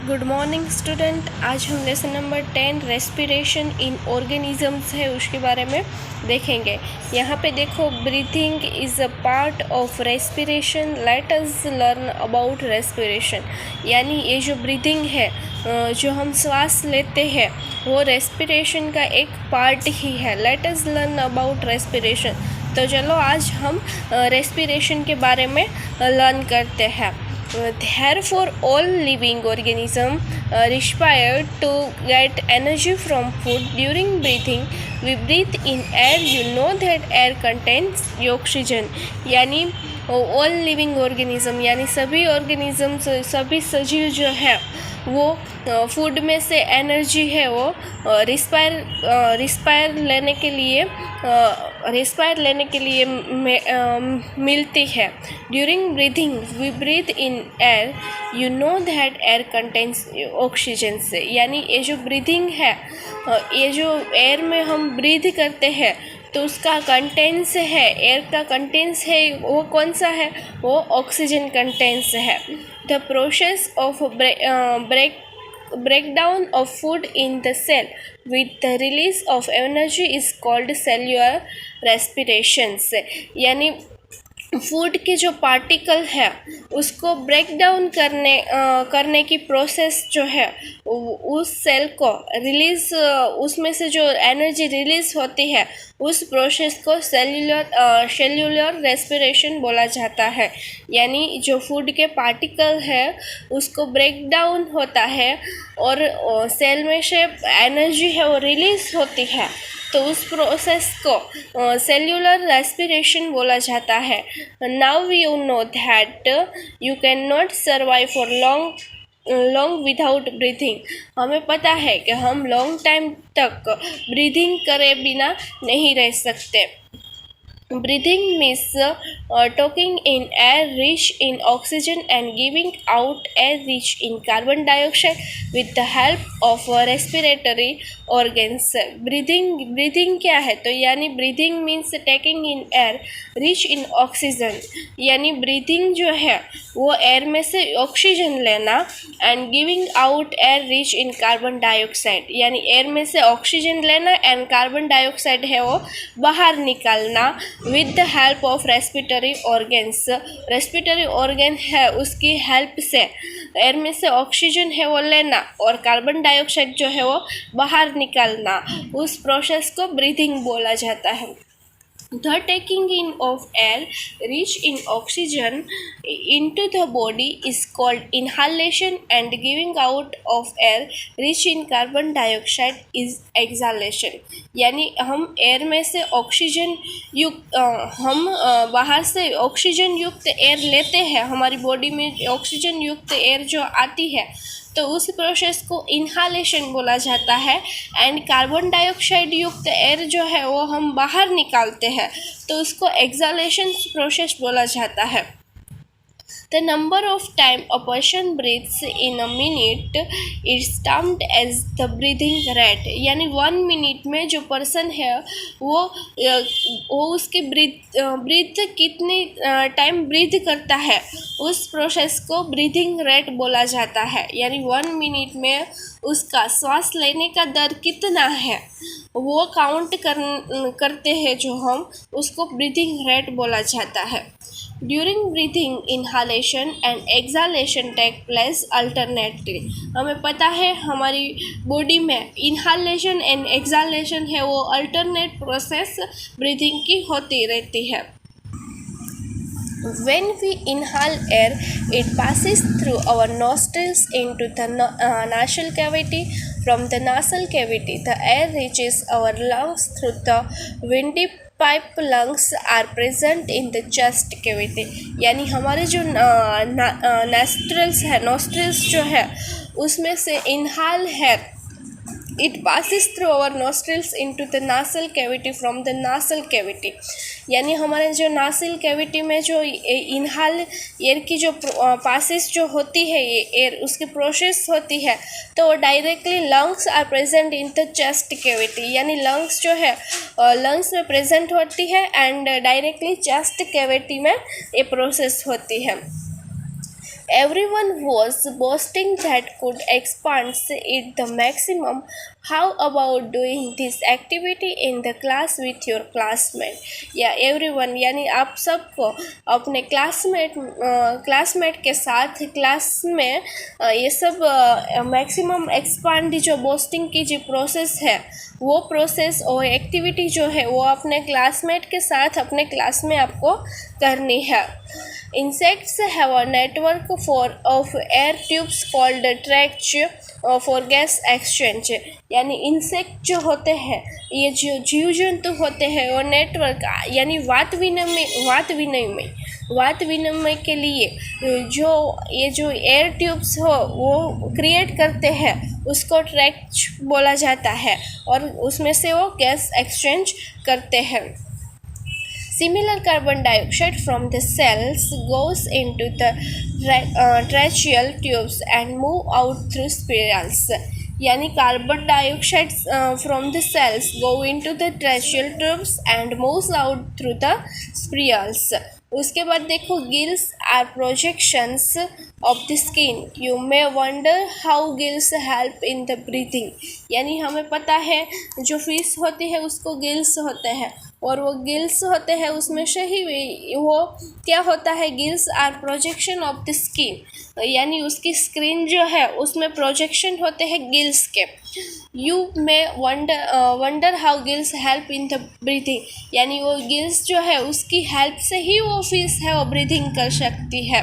Good morning student. आज हम lesson number 10 respiration in organisms है उसके बारे में देखेंगे। यहाँ पे देखो, breathing is a part of respiration, let us learn about respiration. यानी ये जो ब्रीथिंग है, जो हम श्वास लेते हैं, वो रेस्पिरेशन का एक पार्ट ही है। Let us learn about respiration. तो चलो आज हम रेस्पिरेशन के बारे में लर्न करते हैं। Therefore, all living organisms respire to get energy from food. During breathing, we breathe in air. You know that air contains oxygen. यानी all living organism यानी सभी organisms, सभी सजीव जो है वो फूड में से एनर्जी है वो रिस्पायर लेने के लिए मिलती है। During breathing we breathe in air. You know that air contains oxygen से। यानी ये जो ब्रीथिंग है, ये जो एयर में हम ब्रीथ करते हैं तो उसका कंटेंस है, एयर का कंटेंस है वो कौन सा है? वो ऑक्सीजन कंटेंस है। The process of breakdown of food in the cell with the release of energy is called cellular respiration। यानी फूड के जो पार्टिकल है उसको ब्रेक डाउन करने की प्रोसेस जो है, उस सेल को रिलीज़, उसमें से जो एनर्जी रिलीज़ होती है उस प्रोसेस को सेल्यूलर रेस्पिरेशन बोला जाता है। यानी जो फूड के पार्टिकल है उसको ब्रेक डाउन होता है और सेल में से एनर्जी है वो रिलीज़ होती है, तो उस प्रोसेस को सेल्यूलर रेस्पिरेशन बोला जाता है। Now you know that you can not survive for long without breathing. हमें पता है कि हम लॉन्ग टाइम तक ब्रीथिंग करे बिना नहीं रह सकते। Breathing means taking in air rich in oxygen and giving out air rich in carbon dioxide with the help of respiratory organs। breathing क्या है? तो यानी breathing means taking in air rich in oxygen। यानी breathing जो है वो air में से ऑक्सीजन लेना, and giving out air rich in carbon dioxide। यानी एयर में से ऑक्सीजन लेना एंड कार्बन डाइऑक्साइड है वो बाहर निकालना with the help of respiratory organs. Respiratory organ है उसकी हेल्प से एयर में से ऑक्सीजन है वो लेना और कार्बन डाइऑक्साइड जो है वो बाहर निकालना, उस प्रोसेस को ब्रीथिंग बोला जाता है। The taking in of air rich in oxygen into the body is called inhalation, and giving out of air rich in carbon dioxide is exhalation। यानी हम एयर में से ऑक्सीजन युक्त बाहर से ऑक्सीजन युक्त एयर लेते हैं, हमारी बॉडी में ऑक्सीजन युक्त एयर जो आती है तो उस प्रोसेस को इनहालेशन बोला जाता है। एंड कार्बन डाइऑक्साइड युक्त एयर जो है वो हम बाहर निकालते हैं तो उसको एक्सहालेशन प्रोसेस बोला जाता है। The number of time a person breathes in a minute is termed as the breathing rate। यानी 1 मिनट में जो पर्सन है वो उसके ब्रीथ कितनी टाइम ब्रीथ करता है उस प्रोसेस को ब्रीथिंग रेट बोला जाता है। यानी 1 मिनट में उसका सांस लेने का दर कितना है वो काउंट करते हैं जो हम, उसको ब्रीथिंग रेट बोला जाता है। During breathing inhalation and exhalation take place alternately. हमें पता है हमारी बॉडी में इनहालेशन एंड एक्सहालेशन है वो अल्टरनेट प्रोसेस ब्रीथिंग की होती रहती है। When we inhale air, it passes through our nostrils into the nasal cavity. From the nasal cavity, the air reaches our lungs through the windpipe। Lungs are present in the chest cavity। यानी हमारे जो nostrils जो है उसमें से इनहाल है, it passes through our nostrils into the nasal cavity from the nasal cavity। यानी हमारे जो नासल कैविटी में जो इनहाल एयर की जो पासिस जो होती है, ये एयर उसकी प्रोसेस होती है तो directly lungs are present in the chest cavity. यानी लंग्स जो है लंग्स में प्रेजेंट होती है एंड डायरेक्टली चेस्ट कैविटी में ये प्रोसेस होती है। Everyone was boasting that could expand it the maximum. How about doing this activity in the class with your classmate? या everyone यानी आप सबको अपने क्लासमेट के साथ क्लास में ये सब मैक्सिमम एक्सपांड जो बोस्टिंग की जो प्रोसेस है वो प्रोसेस और एक्टिविटी जो है वो अपने क्लासमेट के साथ अपने क्लास में आपको करनी है. Insects have a network of air tubes called trach for gas exchange. यानी इंसेक्ट जो होते हैं ये जो जीव जंतु होते हैं वो नेटवर्क यानी वात विनिमय के लिए जो एयर ट्यूब्स हो वो क्रिएट करते हैं उसको ट्रैच बोला जाता है और उसमें से वो गैस एक्सचेंज करते हैं. Similar carbon dioxide from the cells goes into the tracheal tubes and move out through spirals. यानी carbon dioxide from the cells go into the tracheal tubes and moves out through the spirals. उसके बाद देखो gills are projections of the skin. You may wonder how gills help in the breathing. यानी हमें पता है जो fish होती है उसको गिल्स होते हैं और वो गिल्स होते हैं उसमें से ही वो क्या होता है gills are projection of the skin यानी उसकी स्क्रीन जो है उसमें प्रोजेक्शन होते हैं गिल्स के. You may wonder how gills help in the breathing यानी वो गिल्स जो है उसकी हेल्प से ही वो फिश है वो ब्रीथिंग कर सकती है.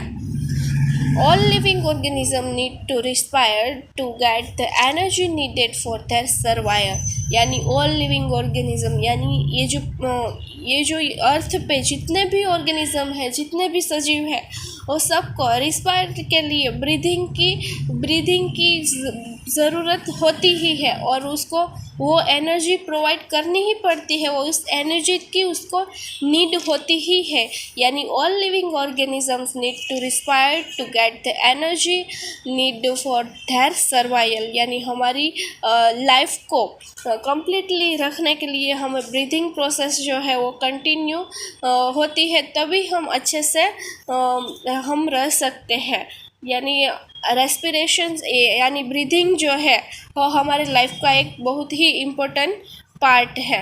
All living organisms need to respire to get the energy needed for their survival. यानी all living organism यानी ये जो अर्थ पे जितने भी ऑर्गेनिज्म है जितने भी सजीव है वो सबको रिस्पायर के लिए ब्रीदिंग की ज़रूरत होती ही है और उसको वो एनर्जी प्रोवाइड करनी ही पड़ती है. वो उस एनर्जी की उसको नीड होती ही है. यानी all living organisms need to respire to get the energy need for their survival. यानी हमारी लाइफ को कम्प्लीटली रखने के लिए हमें ब्रीदिंग प्रोसेस जो है वो कंटिन्यू होती है तभी हम अच्छे से हम रह सकते हैं. यानी रेस्पिरेशन यानी ब्रीदिंग जो है वो हमारे लाइफ का एक बहुत ही इम्पोर्टेंट पार्ट है.